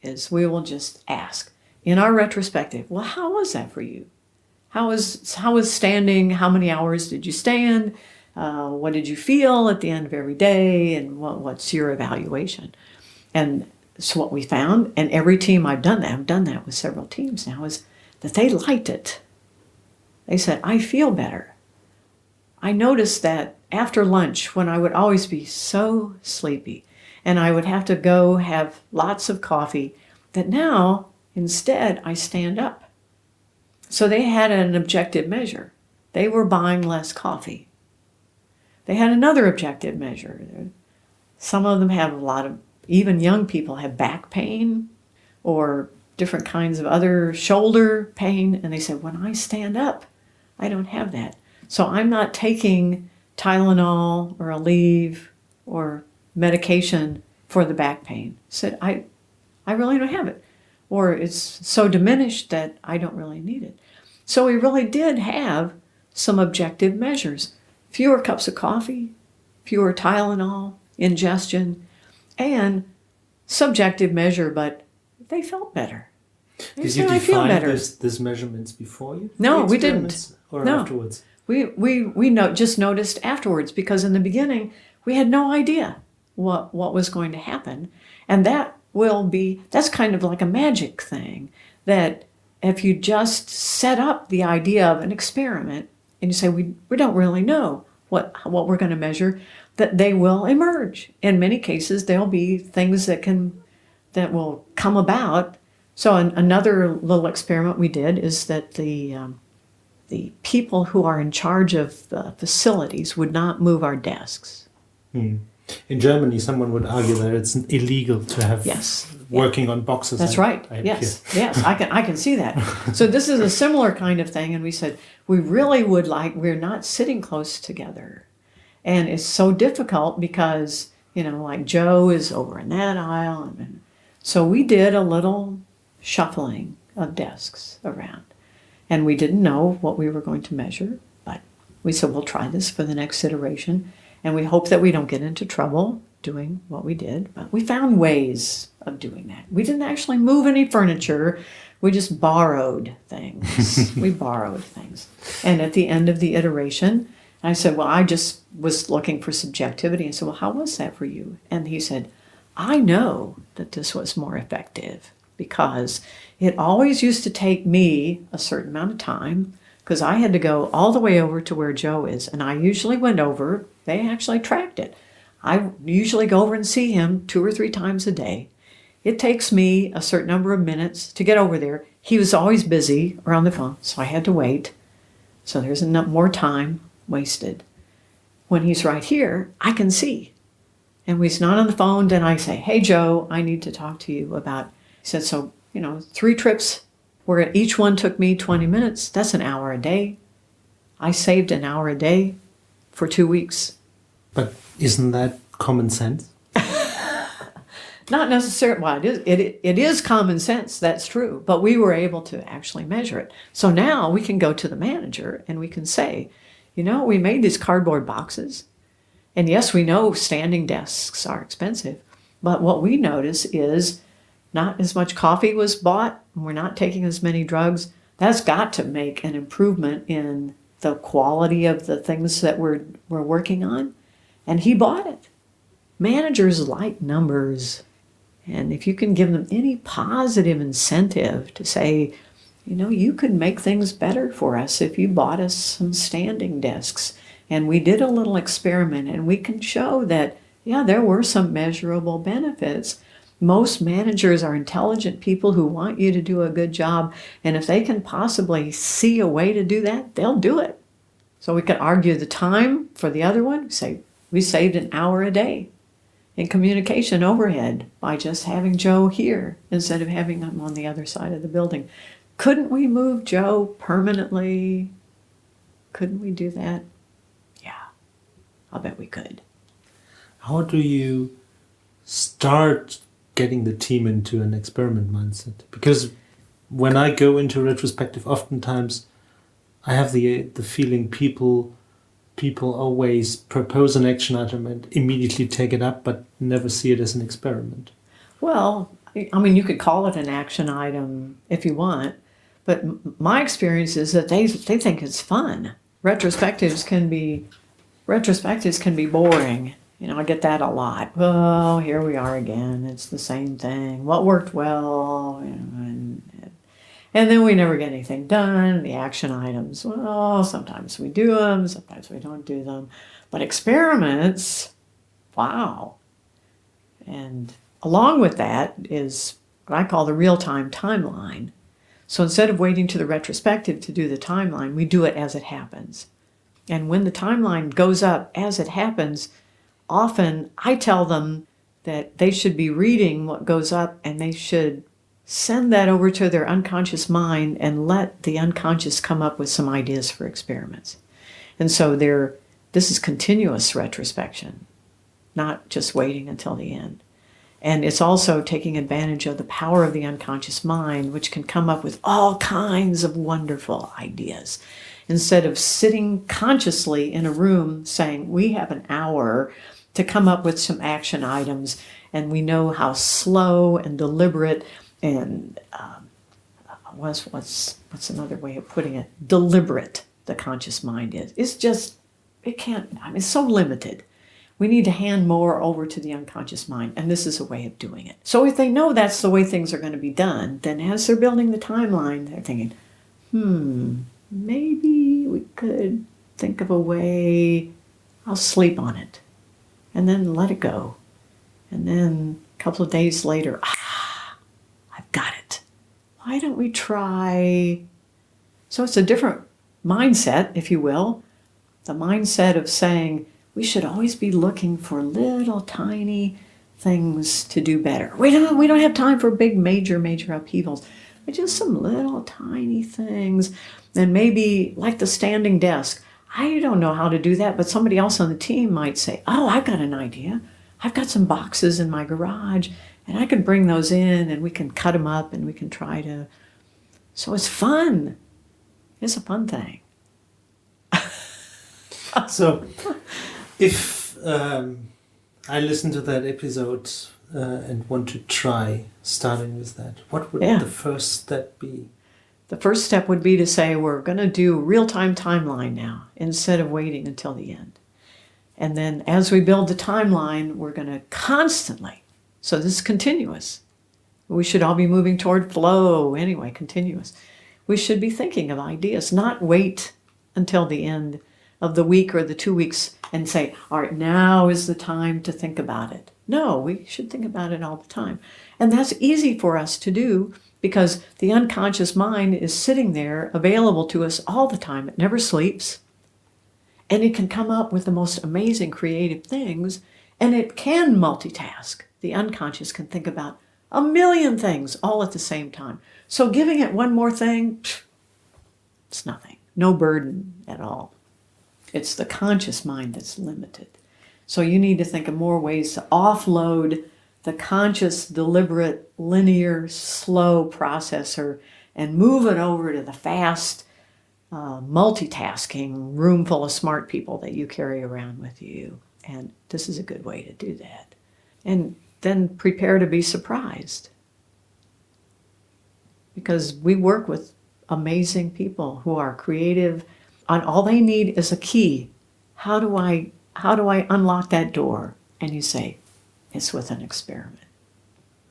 is we will just ask in our retrospective, well, how was that for you? How was standing? How many hours did you stand? What did you feel at the end of every day? And what's your evaluation? And so what we found, and every team I've done that with several teams now, is that they liked it. They said, I feel better. I noticed that after lunch, when I would always be so sleepy and I would have to go have lots of coffee, that now instead I stand up. So they had an objective measure. They were buying less coffee. They had another objective measure. Some of them have even young people have back pain or different kinds of other shoulder pain. And they said, when I stand up, I don't have that. So I'm not taking Tylenol or Aleve or medication for the back pain. Said, I really don't have it. Or it's so diminished that I don't really need it. So we really did have some objective measures. Fewer cups of coffee, fewer Tylenol, ingestion, and subjective measure, but they felt better. Did you define these measurements before you? No, we didn't. Or no. Afterwards? We just noticed afterwards, because in the beginning we had no idea what was going to happen. And that's kind of like a magic thing, that if you just set up the idea of an experiment and you say, we don't really know what we're going to measure, that they will emerge. In many cases, there'll be things that will come about. So another little experiment we did is that the people who are in charge of the facilities would not move our desks. In Germany, someone would argue that it's illegal to have working on boxes. That's right. Yes, I can see that. So this is a similar kind of thing, and we said we really would we're not sitting close together, and it's so difficult because like Joe is over in that aisle, and so we did a little shuffling of desks around, and we didn't know what we were going to measure, but we said we'll try this for the next iteration. And we hope that we don't get into trouble doing what we did. But we found ways of doing that. We didn't actually move any furniture. We just borrowed things. We borrowed things. And at the end of the iteration, I said, well, I just was looking for subjectivity. I said, well, how was that for you? And he said, I know that this was more effective because it always used to take me a certain amount of time, because I had to go all the way over to where Joe is. And I usually went over. They actually tracked it. I usually go over and see him 2 or 3 times a day. It takes me a certain number of minutes to get over there. He was always busy or on the phone, so I had to wait. So there's more time wasted. When he's right here, I can see. And when he's not on the phone, then I say, hey, Joe, I need to talk to you about, he said, 3 trips where each one took me 20 minutes. That's an hour a day. I saved an hour a day for 2 weeks. But isn't that common sense? Not necessarily. Well, it is common sense. That's true. But we were able to actually measure it. So now we can go to the manager and we can say, we made these cardboard boxes. And yes, we know standing desks are expensive. But what we notice is not as much coffee was bought. And we're not taking as many drugs. That's got to make an improvement in the quality of the things that we're working on. And he bought it. Managers like numbers. And if you can give them any positive incentive to say, you could make things better for us if you bought us some standing desks. And we did a little experiment and we can show that, there were some measurable benefits. Most managers are intelligent people who want you to do a good job. And if they can possibly see a way to do that, they'll do it. So we could argue the time for the other one. Say, we saved an hour a day in communication overhead by just having Joe here instead of having him on the other side of the building. Couldn't we move Joe permanently? Couldn't we do that? Yeah, I'll bet we could. How do you start getting the team into an experiment mindset? Because when I go into retrospective, oftentimes I have the feeling people always propose an action item and immediately take it up, but never see it as an experiment. Well, you could call it an action item if you want, but my experience is that they think it's fun. Retrospectives can be boring. I get that a lot. Well, here we are again. It's the same thing. What worked well? And then we never get anything done. The action items, well, sometimes we do them, sometimes we don't do them. But experiments, wow. And along with that is what I call the real-time timeline. So instead of waiting to the retrospective to do the timeline, we do it as it happens. And when the timeline goes up as it happens, often I tell them that they should be reading what goes up and they should send that over to their unconscious mind and let the unconscious come up with some ideas for experiments. And so this is continuous retrospection, not just waiting until the end. And it's also taking advantage of the power of the unconscious mind, which can come up with all kinds of wonderful ideas. Instead of sitting consciously in a room saying, we have an hour to come up with some action items, and we know how slow and deliberate and what's another way of putting it? Deliberate the conscious mind is. It's so limited. We need to hand more over to the unconscious mind, and this is a way of doing it. So if they know that's the way things are going to be done, then as they're building the timeline, they're thinking, maybe we could think of a way, I'll sleep on it, and then let it go. And then a couple of days later, I've got it. Why don't we try? So it's a different mindset, if you will. The mindset of saying we should always be looking for little tiny things to do better. We don't have time for big major upheavals, but just some little tiny things. And maybe like the standing desk. I don't know how to do that, but somebody else on the team might say, I've got an idea. I've got some boxes in my garage, and I can bring those in, and we can cut them up, and we can try to... So it's fun. It's a fun thing. So if I listen to that episode and want to try starting with that, what would the first step be? The first step would be to say, we're going to do real-time timeline now, instead of waiting until the end. And then as we build the timeline, we're going to constantly, so this is continuous. We should all be moving toward flow anyway, continuous. We should be thinking of ideas, not wait until the end of the week or the 2 weeks and say, all right, now is the time to think about it. No, we should think about it all the time. And that's easy for us to do because the unconscious mind is sitting there available to us all the time. It never sleeps. And it can come up with the most amazing creative things, and it can multitask. The unconscious can think about a million things all at the same time. So giving it one more thing, it's nothing. no burden at all. It's the conscious mind that's limited. So you need to think of more ways to offload the conscious, deliberate, linear, slow processor and move it over to the fast, multitasking room full of smart people that you carry around with you. And this is a good way to do that. And then prepare to be surprised. Because we work with amazing people who are creative, and all they need is a key. How do I unlock that door? And you say, it's with an experiment.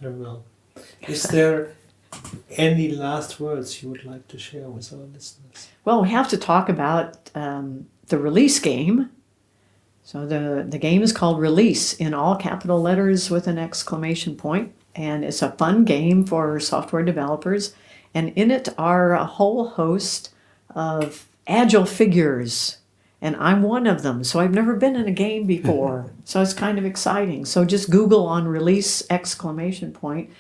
Very well. Is there any last words you would like to share with our listeners? Well, we have to talk about the release game. So the game is called Release in all capital letters with an exclamation point. And it's a fun game for software developers. And in it are a whole host of agile figures. And I'm one of them. So I've never been in a game before. So it's kind of exciting. So just Google on Release exclamation point,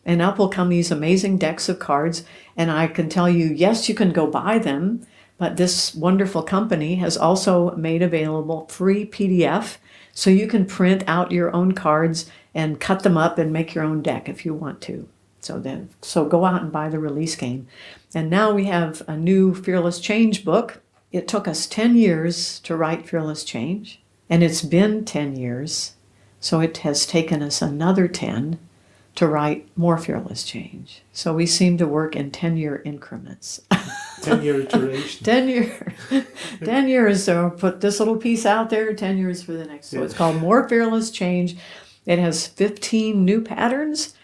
and up will come these amazing decks of cards. And I can tell you, yes, you can go buy them. But this wonderful company has also made available free PDF. So you can print out your own cards and cut them up and make your own deck if you want to. So go out and buy the Release game. And now we have a new Fearless Change book. It took us 10 years to write Fearless Change, and it's been 10 years. So it has taken us another 10 to write more Fearless Change. So we seem to work in 10-year increments. 10-year iteration. 10 years. So put this little piece out there, 10 years for the next. So it's called More Fearless Change. It has 15 new patterns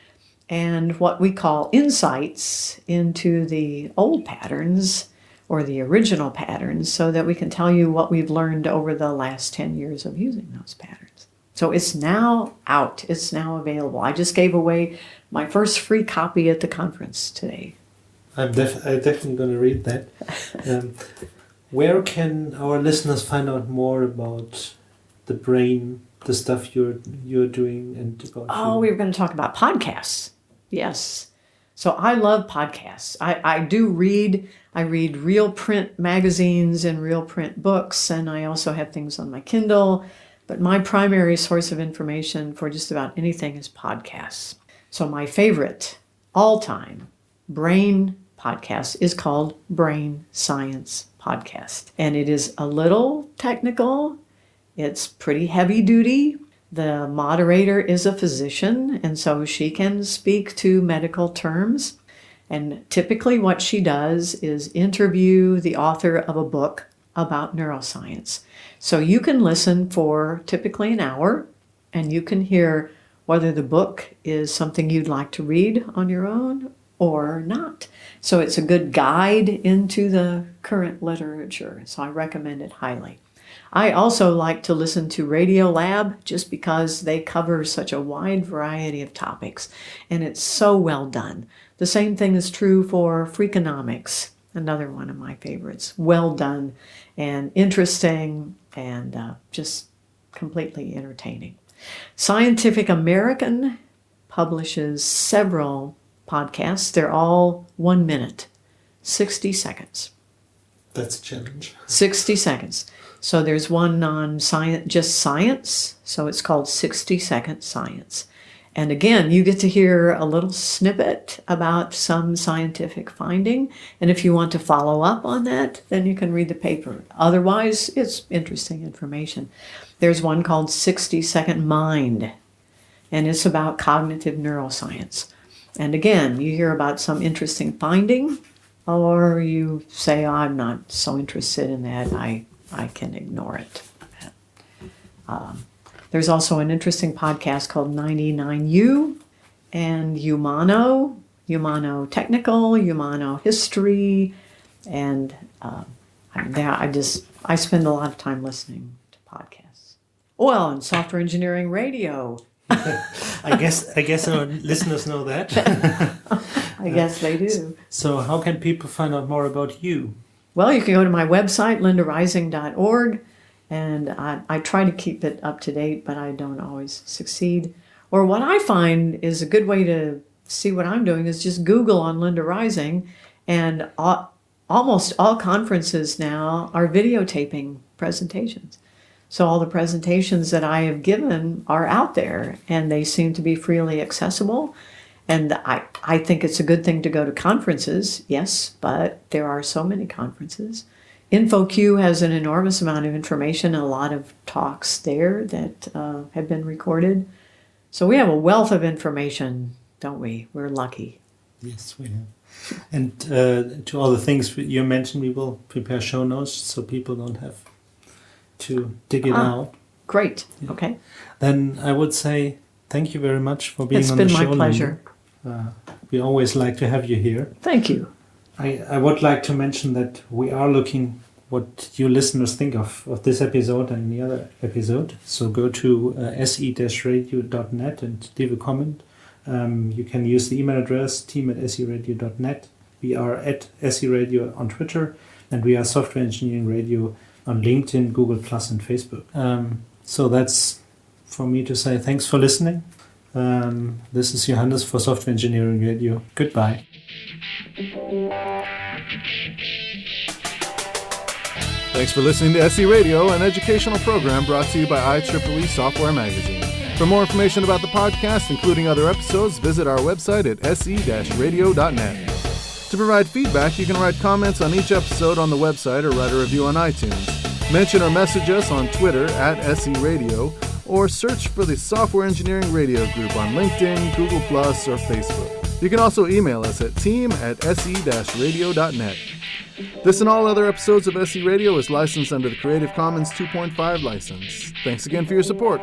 and what we call insights into the old patterns or the original patterns, so that we can tell you what we've learned over the last 10 years of using those patterns. So it's now out. It's now available. I just gave away my first free copy at the conference today. I'm definitely going to read that. Where can our listeners find out more about the brain, the stuff you're doing, and about you? We were going to talk about podcasts. Yes. So I love podcasts. I do read. I read real print magazines and real print books, and I also have things on my Kindle. But my primary source of information for just about anything is podcasts. So my favorite all-time brain podcast is called Brain Science Podcast. And it is a little technical. It's pretty heavy duty. The moderator is a physician, and so she can speak to medical terms. And typically what she does is interview the author of a book about neuroscience. So you can listen for typically an hour, and you can hear whether the book is something you'd like to read on your own or not. So it's a good guide into the current literature. So I recommend it highly. I also like to listen to Radio Lab just because they cover such a wide variety of topics, and it's so well done. The same thing is true for Freakonomics, another one of my favorites. Well done and interesting and just completely entertaining. Scientific American publishes several podcasts. They're all 1 minute, 60 seconds. That's a challenge. 60 seconds. So there's one on science, just science. So it's called 60-Second Science. And again, you get to hear a little snippet about some scientific finding. And if you want to follow up on that, then you can read the paper. Otherwise, it's interesting information. There's one called 60-Second Mind, and it's about cognitive neuroscience. And again, you hear about some interesting finding, or you say, oh, I'm not so interested in that, I can ignore it. There's also an interesting podcast called 99U and Humano Technical, Humano History, and I spend a lot of time listening to podcasts. Well, and Software Engineering Radio. I guess our listeners know that. I guess they do. So how can people find out more about you? Well, you can go to my website, lindarising.org, and I try to keep it up to date, but I don't always succeed. Or what I find is a good way to see what I'm doing is just Google on Linda Rising, and almost all conferences now are videotaping presentations. So all the presentations that I have given are out there, and they seem to be freely accessible. And I think it's a good thing to go to conferences, yes, but there are so many conferences. InfoQ has an enormous amount of information, a lot of talks there that have been recorded. So we have a wealth of information, don't we? We're lucky. Yes, we have. And to all the things you mentioned, we will prepare show notes so people don't have to dig it out. Great. Yeah. Okay. Then I would say thank you very much for being on the show. It's been my pleasure. We always like to have you here. Thank you. I would like to mention that we are looking what you listeners think of this episode and the other episode. So go to se-radio.net and leave a comment. You can use the email address team@seradio.net. We are at SE-Radio on Twitter, and we are Software Engineering Radio on LinkedIn, Google+, and Facebook. So that's for me to say thanks for listening. This is Johannes for Software Engineering Radio. Goodbye. Thanks for listening to SE Radio, an educational program brought to you by IEEE Software Magazine. For more information about the podcast, including other episodes, visit our website at se-radio.net. To provide feedback, you can write comments on each episode on the website or write a review on iTunes. Mention or message us on Twitter at SE Radio, or search for the Software Engineering Radio Group on LinkedIn, Google+, or Facebook. You can also email us at team@se-radio.net. This and all other episodes of SE Radio is licensed under the Creative Commons 2.5 license. Thanks again for your support.